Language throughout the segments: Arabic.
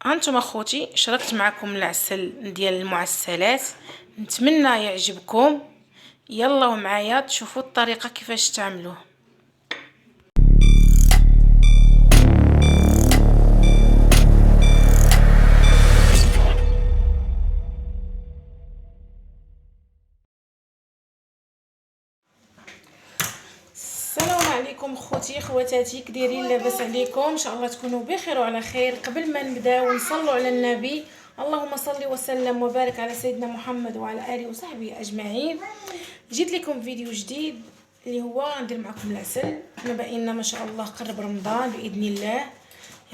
هانتوما اخوتي شاركت معكم العسل ديال المعسلات، نتمنى يعجبكم. يلا معايا تشوفوا الطريقه كيفاش تعملوه. السلام عليكم خوتي خواتاتي، كدايرين؟ لاباس عليكم؟ ان شاء الله تكونوا بخير وعلى خير. قبل ما نبداو نصلوا على النبي، اللهم صل وسلم وبارك على سيدنا محمد وعلى اله وصحبه اجمعين. جيت لكم فيديو جديد اللي هو ندير معكم العسل. احنا باقينا ما شاء الله قرب رمضان باذن الله،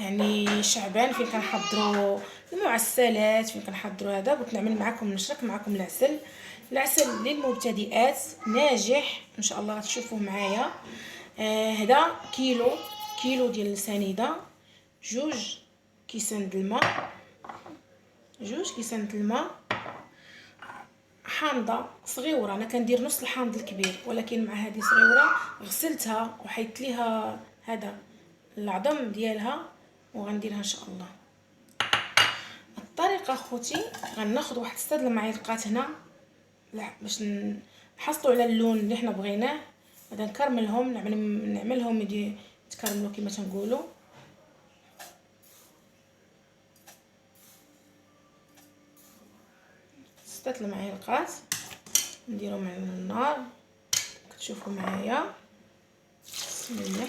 يعني شعبان فين كنحضروا المعسلات، فين كنحضروا هذا. قلت نعمل معكم نشارك معكم العسل للمبتدئات ناجح ان شاء الله. غتشوفوه معايا. هذا كيلو ديال السنيده، جوج كيسان د الماء، حامضه صغيره. انا كندير نص الحامض الكبير، ولكن مع هذه صغيره غسلتها وحيدت ليها هذا العظم ديالها وغنديرها ان شاء الله. الطريقه اخوتي، غناخذ واحد 6 المعالق هنا باش نحصلوا على اللون اللي حنا بغيناه. غادي نكرملهم، نعملهم يتكرملوا كما تنقولوا. ستة المعالق نديرهم على النار كتشوفوا معايا. بسم الله.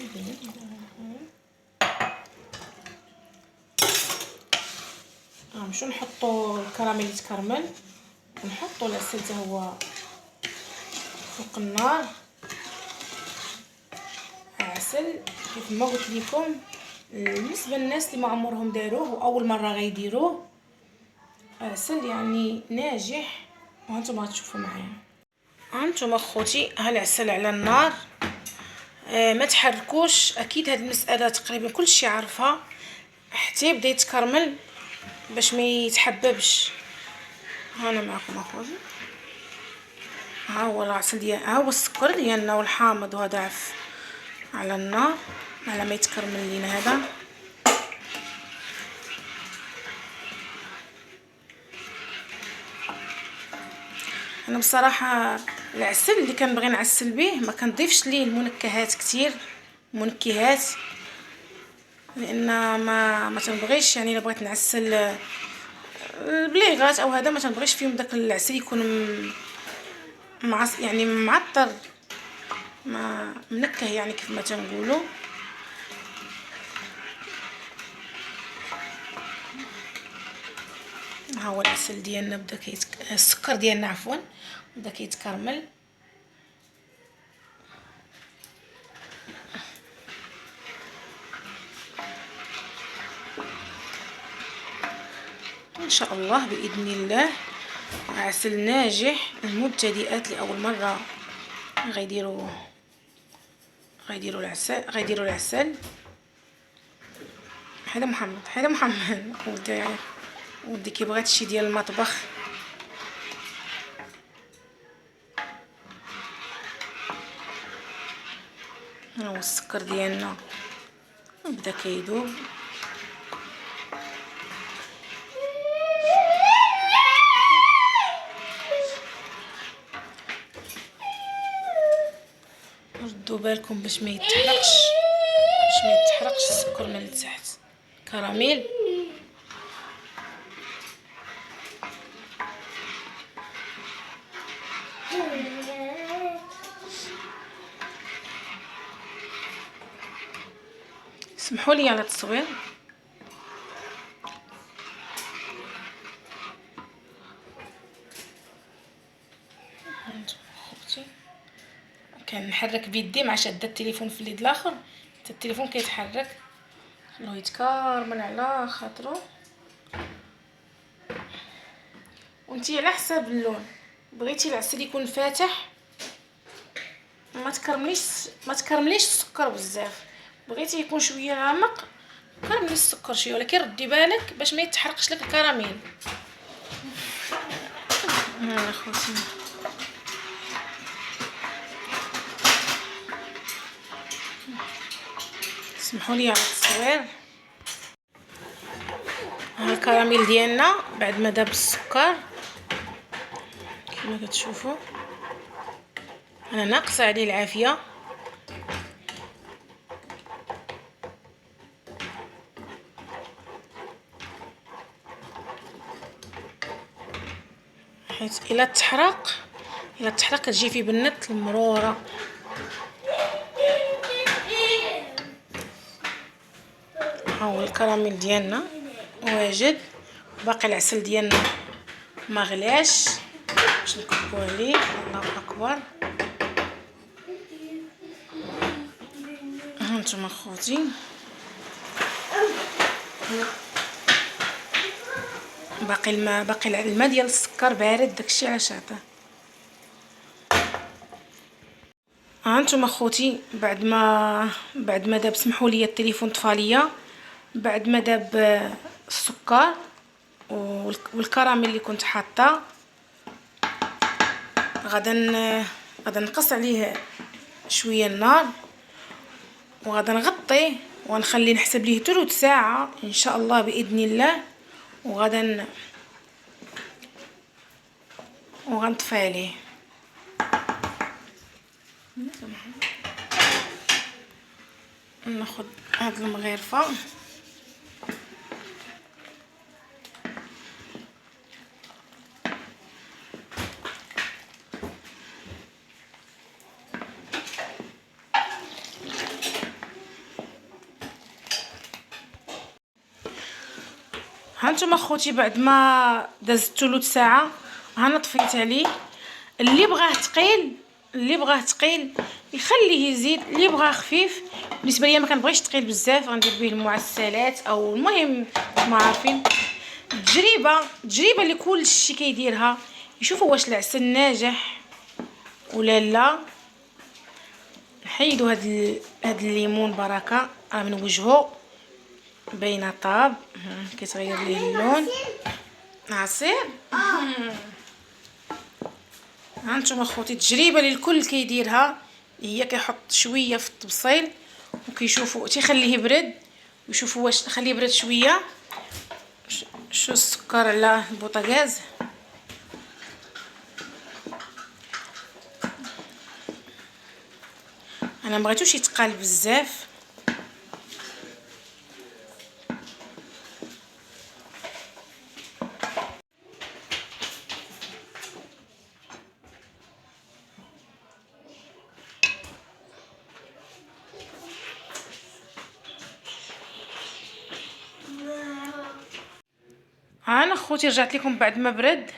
غنمشيو نحطوا الكراميل يتكرمل، نحطوا العسل حتى هو فوق النار. عسل كيف ما قلت لكم، بالنسبه للناس اللي ما عمرهم داروه واول مره غيديروه، عسل يعني ناجح. وانتم غتشوفوا معايا. هانتم اخوتي، ها العسل على النار. ما تحركوش. اكيد هاد المساله تقريبا كلشي عارفها، حتى يبدا يتكرمل باش ما يتحببش. هانا معكم اخوتي، ها هو العسل ديال، ها هو السكر ديالنا والحامض، وهذا على النار على ما يتكرمل لينا. هذا انا بصراحه العسل اللي كنبغي نعسل به ما كنضيفش ليه المنكهات كتير، لان ما تنبغيش، يعني الا بغيت نعسل البليغات او هذا ما تنبغيش فيهم داك العسل يكون يعني معطر، ما منكه يعني كيف ما تنقولوا. ها هو العسل ديالنا بدا السكر ديالنا عفوا بدا كيتكرمل. ان شاء الله باذن الله عسل ناجح. المبتدئات لاول مره غيديروا العسل. حيدا محمد ودي كيبغي هادشي ديال المطبخ. ها هو السكر ديالنا بدا كيذوب. ردوا بالكم باش ما يتحرقش السكر من التحت. كراميل سمحوا لي على التصوير. كنحرك بيدي مع شاده التليفون في اليد الاخر، حتى التليفون كيتحرك. خلوه يتكرمل على خاطرو. وانتي على حساب اللون، بغيتي العسل يكون فاتح ما تكرمليش السكر بزاف، بغيتي يكون شويه غامق كرملي السكر شويه، ولكن ردي بالك باش ما يتحرقش لك الكراميل. ها اخوتي، اسمحوا لي على التصوير. الكراميل ديالنا بعد ما داب السكر كما كتشوفوا. انا ناقصه عليه العافيه. حيت الا تحرق كتجي فيه بنت المروره. ها هو الكراميل ديالنا واجد. باقي العسل ديالنا ما غلاش باش نكبوا عليه. الله اكبر. ها نتوما خوتي باقي الماء ديال السكر بارد، داكشي علاش عطاه. ها نتوما خوتي بعد ما داب، سمحوا لي التليفون طفى ليا. بعد ما داب السكر والكراميل اللي كنت حاطه، غادا نقص عليه شويه النار وغادا نغطيه ونخليه نحسب ليه 3 ساعه ان شاء الله باذن الله. وغادا وغنطفي عليه. ناخذ هاد المغرفه هانتوما خوتي. بعد ما دازت 3 ساعه هانا طفيت عليه. اللي بغاه ثقيل يخليه يزيد، اللي بغاه خفيف. بالنسبه ليا ما كنبغيش ثقيل بزاف، غندير به المعسلات او المهم ما عارفين. تجربه اللي كلشي كيديرها يشوفوا واش العسل ناجح ولا لا. نحيدوا هاد الليمون بركه راه من وجهه باينه طاب، كيتغير ليه اللون. عصير هانتوما خوتي تجربه اللي الكل كيديرها هي كيحط شويه في الطبسيل وكيشوفوا تيخليه يبرد ويشوفوا واش خليه يبرد شويه. شو السكر على البوطاغاز. انا مبغيتوش يتقال بزاف. ها انا خوتي رجعت لكم بعد ما برد.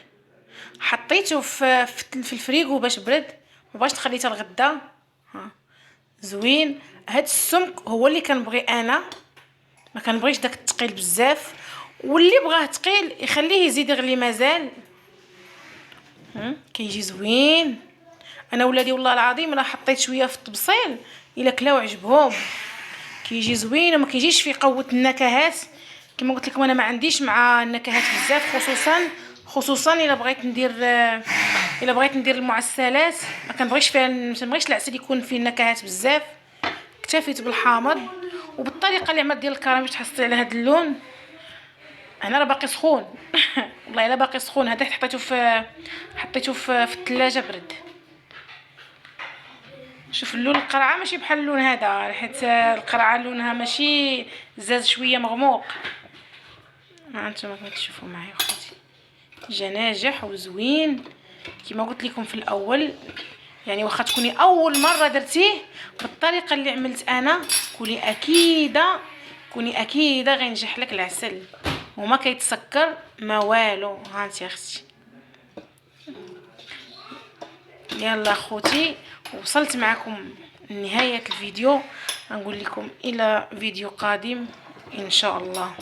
حطيته في الفريغو باش برد، ما بغيتش تخليته الغدا. ها زوين. هاد السمك هو اللي كنبغي انا، ما كنبغيش داك الثقيل بزاف. واللي بغاه ثقيل يخليه يزيد يغلي مازال. كيجي زوين. انا ولادي والله العظيم الا حطيت شويه في الطبسيل الا كلاو عجبهم. كيجي زوين وما كيجيش فيه قوه النكهات. كما قلت لكم انا ما عنديش مع النكهات بزاف، خصوصا الا بغيت ندير المعسلات. ما كنبغيش العسل يكون فيه النكهات بزاف. اكتفيت بالحامض وبالطريقه اللي عملت ديال الكراميل تحصلي على هذا اللون. انا راه باقي سخون والله الا باقي سخون. هذاك حطيته في الثلاجه برد. شوف اللون القرعه ماشي بحال اللون هذا، حيت القرعه لونها ماشي زاز شويه مغموق. ها انتم كتشوفوا معايا خوتي جا ناجح وزوين كما قلت لكم في الاول. يعني واخا تكوني اول مره درتيه بالطريقه اللي عملت انا، كوني اكيده غينجح لك العسل وما كيتسكر ما والو. ها انت يا اختي. يلا خوتي وصلت معكم لنهايه الفيديو. نقول لكم الى فيديو قادم ان شاء الله.